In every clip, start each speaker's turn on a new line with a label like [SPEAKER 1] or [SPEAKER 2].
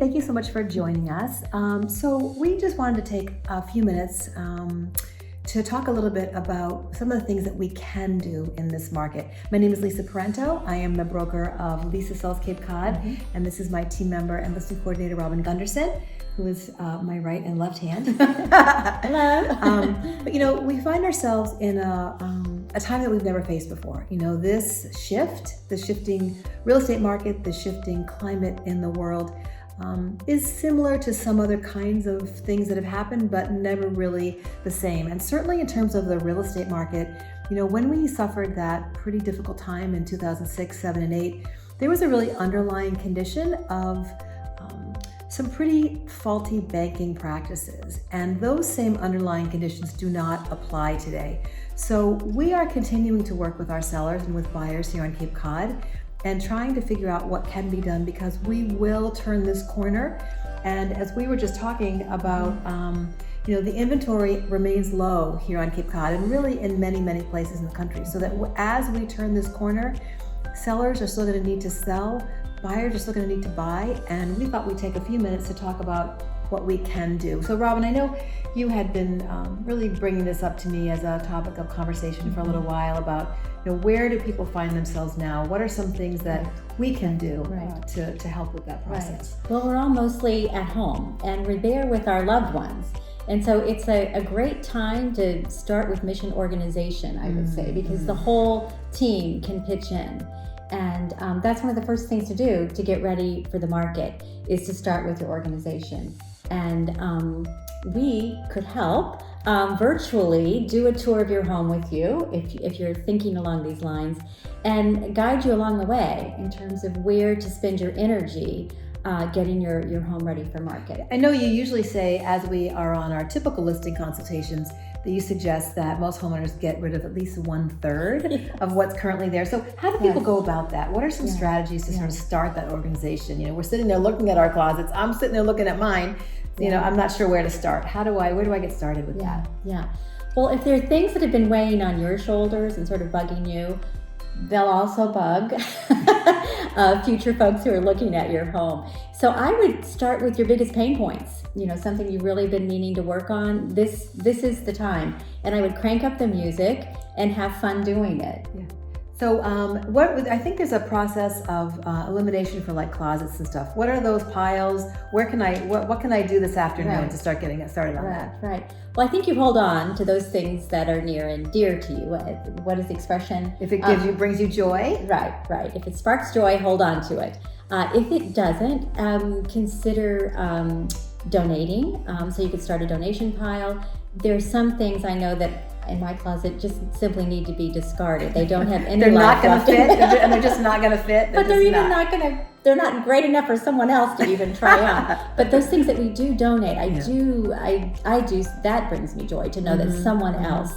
[SPEAKER 1] thank you so much for joining us. So we just wanted to take a few minutes to talk a little bit about some of the things that we can do in this market. My name is Lisa Parento. I am the broker of Lisa Sells Cape Cod, and this is my team member and listing coordinator, Robin Gunderson, who is my right and left hand.
[SPEAKER 2] Hello.
[SPEAKER 1] But we find ourselves in a time that we've never faced before. This shift, the shifting real estate market, the shifting climate in the world is similar to some other kinds of things that have happened, but never really the same. And certainly in terms of the real estate market, when we suffered that pretty difficult time in 2006, 7, and 8, there was a really underlying condition of some pretty faulty banking practices. And those same underlying conditions do not apply today. So we are continuing to work with our sellers and with buyers here on Cape Cod and trying to figure out what can be done, because we will turn this corner. And as we were just talking about, the inventory remains low here on Cape Cod and really in many, many places in the country. So that as we turn this corner, sellers are still going to need to sell, buyers are still going to need to buy, and we thought we'd take a few minutes to talk about what we can do. So Robin, I know you had been really bringing this up to me as a topic of conversation for a little while about, where do people find themselves now? What are some things that we can do to help with that process?
[SPEAKER 2] Right. Well, we're all mostly at home and we're there with our loved ones. And so it's a great time to start with mission organization, I would say, because the whole team can pitch in. And that's one of the first things to do to get ready for the market, is to start with your organization. And we could help virtually do a tour of your home with you, if you're thinking along these lines, and guide you along the way in terms of where to spend your energy getting your home ready for market.
[SPEAKER 1] I know you usually say, as we are on our typical listing consultations, that you suggest that most homeowners get rid of at least 1/3 of what's currently there. So how do people go about that? What are some strategies to sort of start that organization? We're sitting there looking at our closets. I'm sitting there looking at mine. I'm not sure where to start. Where do I get started with that?
[SPEAKER 2] Yeah. Well, if there are things that have been weighing on your shoulders and sort of bugging you, they'll also bug future folks who are looking at your home. So I would start with your biggest pain points. Something you've really been meaning to work on. This is the time. And I would crank up the music and have fun doing it.
[SPEAKER 1] Yeah. So I think there's a process of elimination for like closets and stuff. What are those piles? What can I do this afternoon to start getting it started on that?
[SPEAKER 2] Right. Well, I think you hold on to those things that are near and dear to you. What is the expression?
[SPEAKER 1] If it brings you joy.
[SPEAKER 2] Right. If it sparks joy, hold on to it. If it doesn't, consider donating. So you could start a donation pile. There's some things I know that in my closet just simply need to be discarded. They don't have any
[SPEAKER 1] they're
[SPEAKER 2] life
[SPEAKER 1] not going to
[SPEAKER 2] left.
[SPEAKER 1] fit, and they're just not going to fit.
[SPEAKER 2] But they're not great enough for someone else to even try on. But those things that we do donate, I do, that brings me joy to know that someone else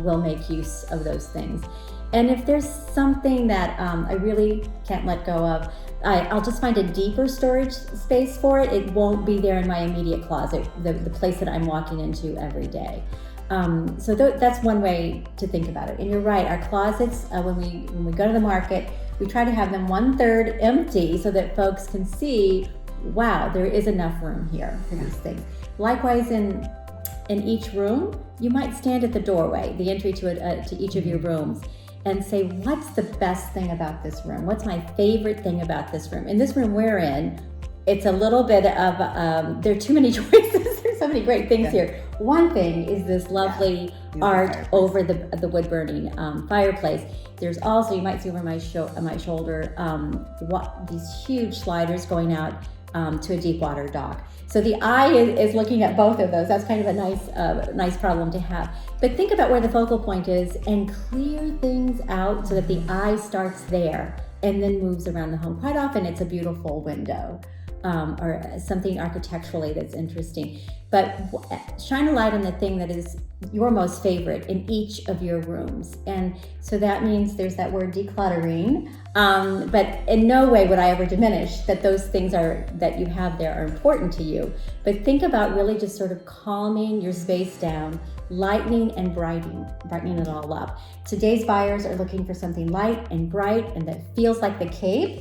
[SPEAKER 2] will make use of those things. And if there's something that I really can't let go of, I'll just find a deeper storage space for it. It won't be there in my immediate closet, the place that I'm walking into every day. So that's one way to think about it. And you're right, our closets, when we go to the market, we try to have them 1/3 empty so that folks can see, wow, there is enough room here for these things. Likewise, in each room, you might stand at the doorway, the entry to each of your rooms, and say, what's the best thing about this room? What's my favorite thing about this room? In this room we're in, it's a little bit of, there are too many choices. There's so many great things here. One thing is this lovely art over the wood burning fireplace. There's also, you might see over my shoulder, these huge sliders going out to a deep water dock. So the eye is looking at both of those. That's kind of a nice problem to have. But think about where the focal point is and clear things out so that the eye starts there and then moves around the home. Quite often it's a beautiful window. Or something architecturally that's interesting. But shine a light on the thing that is your most favorite in each of your rooms. And so that means there's that word decluttering, but in no way would I ever diminish that those things that you have there are important to you. But think about really just sort of calming your space down, lightening and brightening it all up. Today's buyers are looking for something light and bright and that feels like the Cape.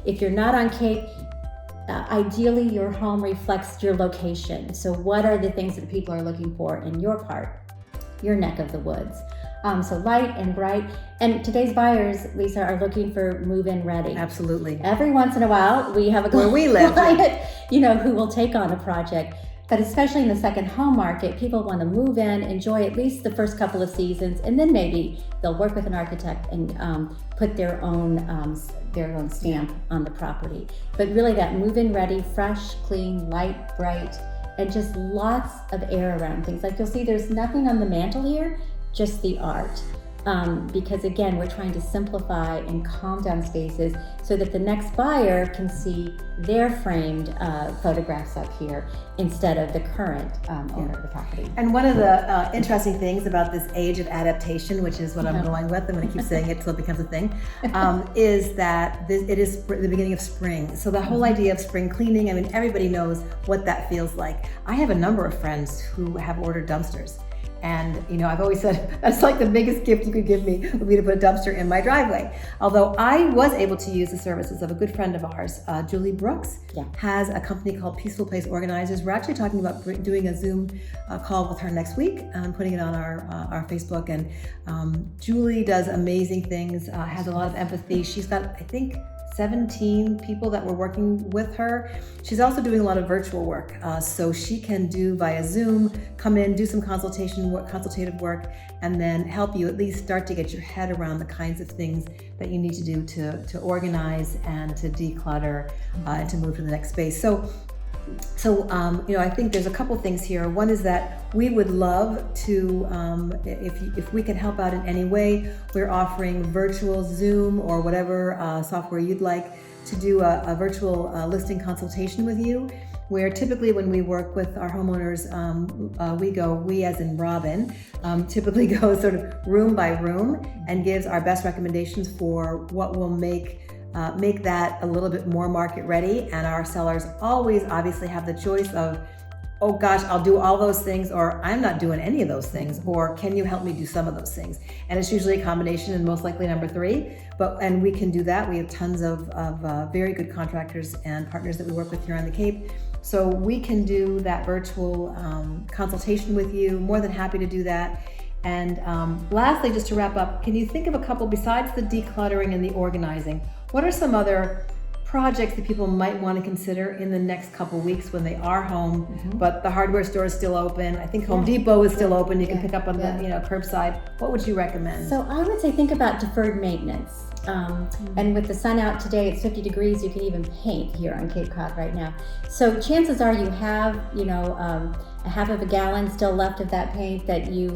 [SPEAKER 2] If you're not on Cape, ideally your home reflects your location. So what are the things that people are looking for in your part, your neck of the woods? So light and bright. And today's buyers, Lisa, are looking for move-in ready.
[SPEAKER 1] Absolutely.
[SPEAKER 2] Every once in a while, we have a
[SPEAKER 1] Where we live,
[SPEAKER 2] client, who will take on a project. But especially in the second home market, people want to move in, enjoy at least the first couple of seasons, and then maybe they'll work with an architect and put their own stamp on the property. But really, that move-in ready, fresh, clean, light, bright, and just lots of air around things. Like you'll see, there's nothing on the mantle here, just the art. Because again, we're trying to simplify and calm down spaces so that the next buyer can see their framed photographs up here instead of the current owner of the property.
[SPEAKER 1] And one of the interesting things about this age of adaptation, which is what I'm going with, I'm going to keep saying it till it becomes a thing, is that it is the beginning of spring. So the whole idea of spring cleaning, I mean, everybody knows what that feels like. I have a number of friends who have ordered dumpsters. And, I've always said, that's like the biggest gift you could give me would be to put a dumpster in my driveway. Although I was able to use the services of a good friend of ours, Julie Brooks, has a company called Peaceful Place Organizers. We're actually talking about doing a Zoom call with her next week. I'm putting it on our Facebook. And Julie does amazing things, has a lot of empathy. She's got, I think, 17 people that were working with her. She's also doing a lot of virtual work. So she can do via Zoom, come in, do some consultative work, and then help you at least start to get your head around the kinds of things that you need to do to organize and to declutter and to move to the next space. So I think there's a couple things here. One is that we would love to, if we can help out in any way, we're offering virtual Zoom or whatever software you'd like to do a virtual listing consultation with you, where typically when we work with our homeowners, we as in Robin, typically go sort of room by room and gives our best recommendations for what will make that a little bit more market ready. And our sellers always obviously have the choice of, oh gosh, I'll do all those things, or I'm not doing any of those things, or can you help me do some of those things? And it's usually a combination, and most likely number 3. And we can do that. We have tons of very good contractors and partners that we work with here on the Cape. So we can do that virtual consultation with you. More than happy to do that. And lastly, just to wrap up, can you think of a couple, besides the decluttering and the organizing, what are some other projects that people might want to consider in the next couple weeks when they are home, but the hardware store is still open? I think Home Depot is still open. You can pick up on the curbside. What would you recommend?
[SPEAKER 2] So I would say think about deferred maintenance. And with the sun out today, it's 50 degrees, you can even paint here on Cape Cod right now. So chances are you have, a half of a gallon still left of that paint that you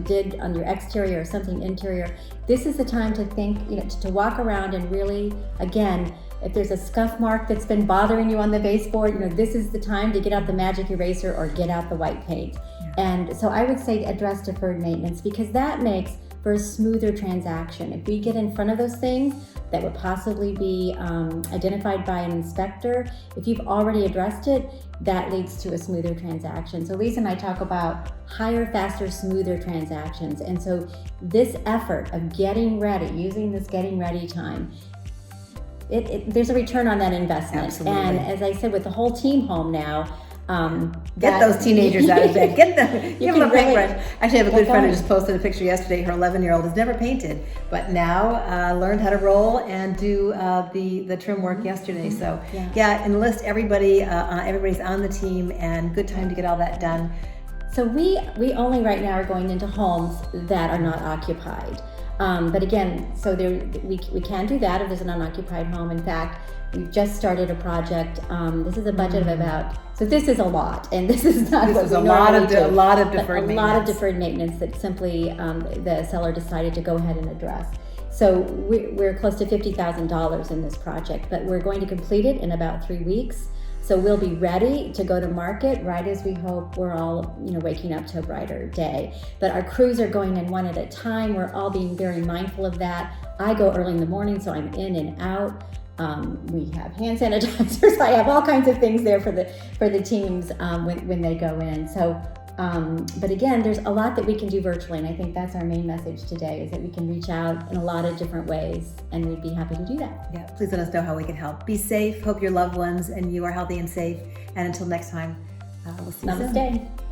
[SPEAKER 2] did on your exterior or something interior. This is the time to think, to walk around and really, again, if there's a scuff mark that's been bothering you on the baseboard, this is the time to get out the magic eraser or get out the white paint. And so I would say address deferred maintenance, because that makes for a smoother transaction. If we get in front of those things that would possibly be identified by an inspector, if you've already addressed it, that leads to a smoother transaction. So Lisa and I talk about higher, faster, smoother transactions. And so this effort of getting ready, using this getting ready time, there's a return on that investment.
[SPEAKER 1] Absolutely.
[SPEAKER 2] And as I said, with the whole team home now,
[SPEAKER 1] get those teenagers out of bed. Get them. Give them a paintbrush. Actually, I have a good friend who just posted a picture yesterday. Her 11-year-old has never painted, but now learned how to roll and do the trim work yesterday. So enlist everybody. Everybody's on the team, and good time to get all that done.
[SPEAKER 2] So we only right now are going into homes that are not occupied. But again, so we can do that if there's an unoccupied home. In fact, we've just started a project. This is a budget of about, so this is a lot, and this is not what we normally do.
[SPEAKER 1] A lot of deferred maintenance.
[SPEAKER 2] A lot of deferred maintenance that simply the seller decided to go ahead and address. So we're close to $50,000 in this project, but we're going to complete it in about 3 weeks. So we'll be ready to go to market right as we hope we're all, waking up to a brighter day. But our crews are going in one at a time. We're all being very mindful of that. I go early in the morning, so I'm in and out. We have hand sanitizers. I have all kinds of things there for the teams when they go in. So But again, there's a lot that we can do virtually, and I think that's our main message today, is that we can reach out in a lot of different ways, and we'd be happy to do that.
[SPEAKER 1] Yeah, please let us know how we can help. Be safe. Hope your loved ones and you are healthy and safe. And until next time, we'll see you soon.
[SPEAKER 2] Namaste.